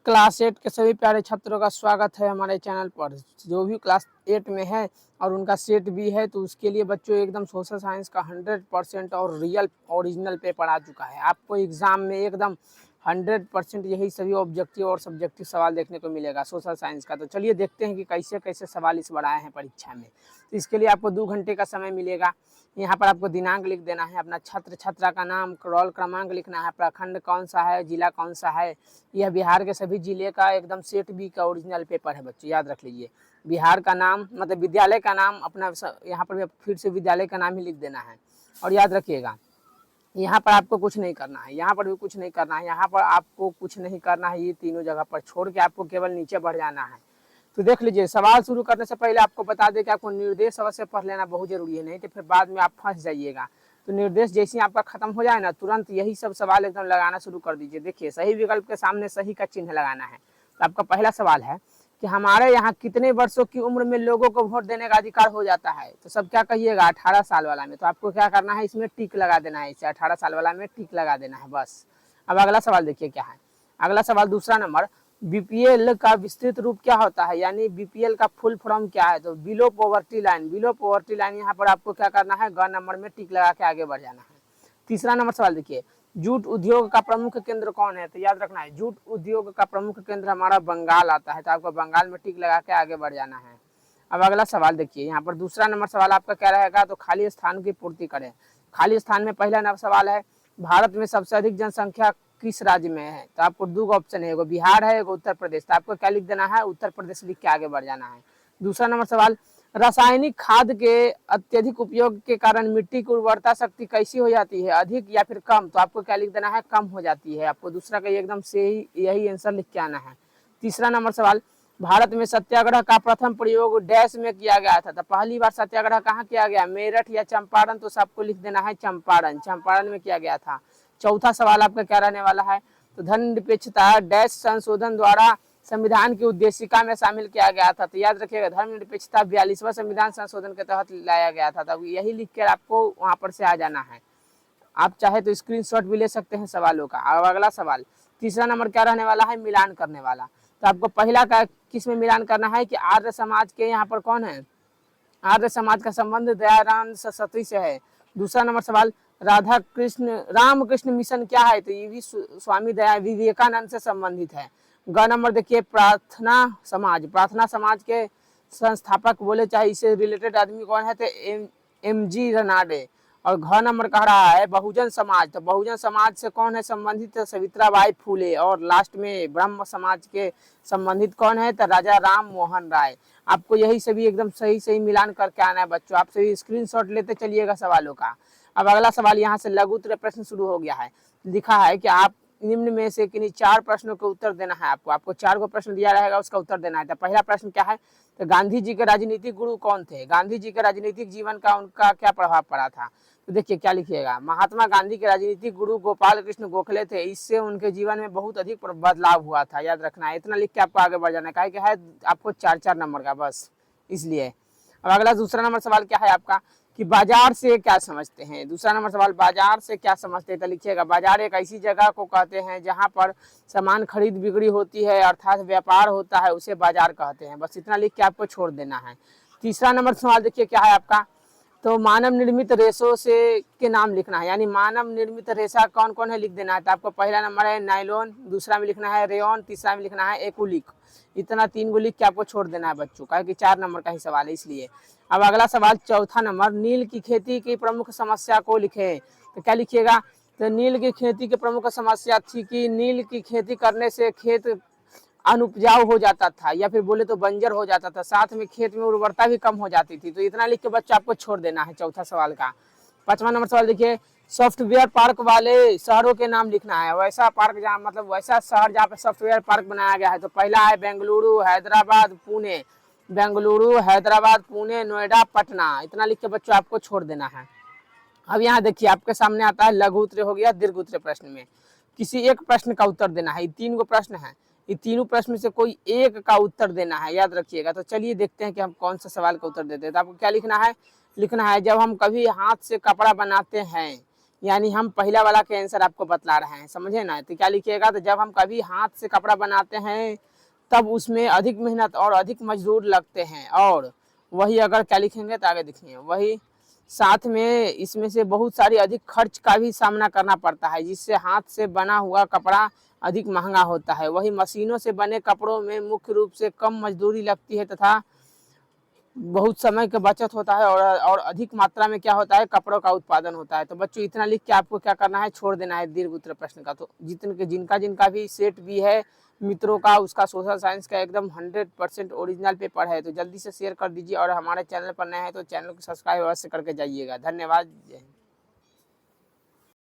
Class 8 के सभी प्यारे छात्रों का स्वागत है हमारे चैनल पर। जो भी क्लास 8 में है और उनका सेट भी है तो उसके लिए बच्चों एकदम सोशल साइंस का 100% और रियल ओरिजिनल पेपर आ चुका है। आपको एग्जाम में एकदम 100% यही सभी ऑब्जेक्टिव और सब्जेक्टिव सवाल देखने को मिलेगा सोशल साइंस का। तो चलिए देखते हैं कि कैसे कैसे सवाल इस बार आए हैं परीक्षा में। तो इसके लिए आपको 2 घंटे का समय मिलेगा। यहाँ पर आपको दिनांक लिख देना है, अपना छात्र छात्रा का नाम, रोल क्रमांक लिखना है, प्रखंड कौन सा है, जिला कौन सा है। यह बिहार के सभी जिले का एकदम सेट बी का ओरिजिनल पेपर है बच्चों, याद रख लीजिए। बिहार का नाम मतलब विद्यालय का नाम अपना यहाँ पर भी फिर से विद्यालय का नाम ही लिख देना है। और याद रखिएगा यहाँ पर आपको कुछ नहीं करना है, यहाँ पर भी कुछ नहीं करना है, यहाँ पर आपको कुछ नहीं करना है। ये तीनों जगह पर छोड़ के आपको केवल नीचे बढ़ जाना है। तो देख लीजिए, सवाल शुरू करने से पहले आपको बता दें कि आपको निर्देश अवश्य पढ़ लेना बहुत जरूरी है, नहीं तो फिर बाद में आप फंस जाइएगा। तो निर्देश जैसे ही आपका खत्म हो जाए ना, तुरंत यही सब सवाल एकदम लगाना शुरू कर दीजिए। देखिए, सही विकल्प के सामने सही का चिन्ह लगाना है। तो आपका पहला सवाल है कि हमारे यहाँ कितने वर्षों की उम्र में लोगों को वोट देने का अधिकार हो जाता है। तो सब क्या कहिएगा, 18 साल वाला में। तो आपको क्या करना है, इसमें टिक लगा देना है, इसे 18 साल वाला में टिक लगा देना है बस। अब अगला सवाल देखिए क्या है। अगला सवाल दूसरा नंबर, बीपीएल का विस्तृत रूप क्या होता है, यानी बीपीएल का फुल फॉर्म क्या है। तो below poverty line, below poverty line यहाँ पर आपको क्या करना है, ग नंबर में टिक लगा के आगे बढ़ जाना है। तीसरा नंबर सवाल देखिए, जूट उद्योग का प्रमुख केंद्र कौन है। तो याद रखना है, जूट उद्योग का प्रमुख केंद्र हमारा बंगाल आता है। तो आपको बंगाल में टिक लगा के आगे बढ़ जाना है। अब अगला सवाल देखिए, यहाँ पर दूसरा नंबर सवाल आपका क्या रहेगा, तो खाली स्थान की पूर्ति करें। खाली स्थान में पहला नंबर सवाल है, भारत में सबसे अधिक जनसंख्या किस राज्य में है। तो आपको 2 ऑप्शन है, एगो बिहार है, एगो उत्तर प्रदेश। तो आपको क्या लिख देना है, उत्तर प्रदेश लिख के आगे बढ़ जाना है। दूसरा नंबर सवाल, रासायनिक खाद के अत्यधिक उपयोग के कारण मिट्टी की उर्वरता शक्ति कैसी हो जाती है, अधिक या फिर कम। तो आपको क्या लिख देना है, कम हो जाती है। आपको दूसरा का एकदम से यही आंसर लिख के आना है। तीसरा नंबर सवाल, भारत में सत्याग्रह का प्रथम प्रयोग डैश में किया गया था। तो पहली बार सत्याग्रह कहाँ किया गया, मेरठ या चंपारण। तो सबको लिख देना है चंपारण, चंपारण में किया गया था। चौथा सवाल आपका क्या रहने वाला है, तो धर्मनिरपेक्षता डैश संशोधन द्वारा संविधान की उद्देशिका में शामिल किया गया था। तो याद रखिएगा, धर्मनिरपेक्षता 42वां संविधान संशोधन के तहत लाया गया था। तब यही लिख कर आपको वहां पर से आ जाना है। आप चाहे तो स्क्रीनशॉट भी ले सकते हैं सवालों का। अब अगला सवाल तीसरा नंबर क्या रहने वाला है, मिलान करने वाला। तो आपको पहला का किस में मिलान करना है कि आर्य समाज के यहाँ पर कौन है, आर्य समाज का संबंध दयानंद सरस्वती से है। दूसरा नंबर सवाल, राधा कृष्ण रामकृष्ण मिशन क्या है। तो ये भी स्वामी दया विवेकानंद से संबंधित है। ग नंबर देखिए, प्रार्थना समाज, प्रार्थना समाज के संस्थापक बोले चाहे इससे रिलेटेड आदमी कौन है, तो एम जी रनाडे। और घ नंबर कह रहा है बहुजन समाज। तो बहुजन समाज से कौन है संबंधित, है सावित्रीबाई फूले। और लास्ट में ब्रह्म समाज के संबंधित कौन है, तो राजा राम मोहन राय। आपको यही सभी एकदम सही सही मिलान करके आना है बच्चों। आप सभी स्क्रीनशॉट लेते चलिएगा सवालों का। अब अगला सवाल यहाँ से लघु उत्तर प्रश्न शुरू हो गया है। लिखा है कि आप निम्न में से किन्हीं 4 प्रश्नों के उत्तर देना है। आपको 4 गो प्रश्न दिया रहेगा, उसका उत्तर देना है। तो पहला प्रश्न क्या है, तो गांधी जी के राजनीतिक गुरु कौन थे। गांधी जी के राजनीतिक जीवन का उनका क्या प्रभाव पड़ा था। तो देखिए क्या लिखिएगा, महात्मा गांधी के राजनीतिक गुरु गोपाल कृष्ण गोखले थे। इससे उनके जीवन में बहुत अधिक बदलाव हुआ था। याद रखना है, इतना लिख के आपको आगे बढ़ जाना है, है आपको 4-4 नंबर का बस इसलिए। अब अगला दूसरा नंबर सवाल क्या है आपका, कि बाजार से क्या समझते हैं। दूसरा नंबर सवाल, बाजार से क्या समझते हैं। तो लिखिएगा, बाजार एक ऐसी जगह को कहते हैं जहां पर सामान खरीद बिक्री होती है, अर्थात व्यापार होता है, उसे बाजार कहते हैं। बस इतना लिख के आपको छोड़ देना है। तीसरा नंबर सवाल देखिए क्या है आपका, तो मानव निर्मित रेशों से के नाम लिखना है, यानी मानव निर्मित रेशा कौन कौन है लिख देना है। तो आपको पहला नंबर है नायलॉन, दूसरा में लिखना है रेयन, तीसरा में लिखना है एकुलिक। इतना 3 गो लिख के आपको छोड़ देना है बच्चों, कहे कि 4 नंबर का ही सवाल है इसलिए। अब अगला सवाल चौथा नंबर, नील की खेती की प्रमुख समस्या को लिखे। तो क्या लिखिएगा, तो नील की खेती की प्रमुख समस्या थी कि नील की खेती करने से खेत अनुपजाऊ हो जाता था, या फिर बोले तो बंजर हो जाता था, साथ में खेत में उर्वरता भी कम हो जाती थी। तो इतना लिख के बच्चा आपको छोड़ देना है चौथा सवाल का। 5वां नंबर सवाल देखिए, सॉफ्टवेयर पार्क वाले शहरों के नाम लिखना है। वैसा पार्क जहाँ मतलब वैसा शहर जहाँ पे सॉफ्टवेयर पार्क बनाया गया है। तो पहला है बेंगलुरु, हैदराबाद, पुणे। बेंगलुरु, हैदराबाद, पुणे, नोएडा, पटना। इतना लिख के बच्चों आपको छोड़ देना है। अब यहाँ देखिए आपके सामने आता है लघु उत्तरीय हो गया, दीर्घ उत्तरीय प्रश्न में किसी एक प्रश्न का उत्तर देना है। ये 3 गो प्रश्न है, ये तीनों प्रश्न में से कोई एक का उत्तर देना है, याद रखिएगा। तो चलिए देखते हैं कि हम कौन सा सवाल का उत्तर देते हैं। तो आपको क्या लिखना है, लिखना है जब हम कभी हाथ से कपड़ा बनाते हैं यानी हम पहला वाला के आंसर आपको बतला रहे हैं, समझे ना। तो क्या लिखिएगा, तो जब हम कभी हाथ से कपड़ा बनाते हैं तब उसमें अधिक मेहनत और अधिक मजदूर लगते हैं, और वही अगर क्या लिखेंगे तो आगे देखिए, वही साथ में इसमें से बहुत सारी अधिक खर्च का भी सामना करना पड़ता है, जिससे हाथ से बना हुआ कपड़ा अधिक महंगा होता है। वही मशीनों से बने कपड़ों में मुख्य रूप से कम मजदूरी लगती है तथा बहुत समय का बचत होता है, और अधिक मात्रा में क्या होता है, कपड़ों का उत्पादन होता है। तो बच्चों इतना लिख के आपको क्या करना है, छोड़ देना है दीर्घ उत्तर प्रश्न का। तो जिनका जिनका भी सेट भी है मित्रों का, उसका सोशल साइंस का एकदम 100% ओरिजिनल पेपर है। तो जल्दी से शेयर कर दीजिए, और हमारे चैनल पर नए हैं तो चैनल को सब्सक्राइब अवश्य करके जाइएगा। धन्यवाद।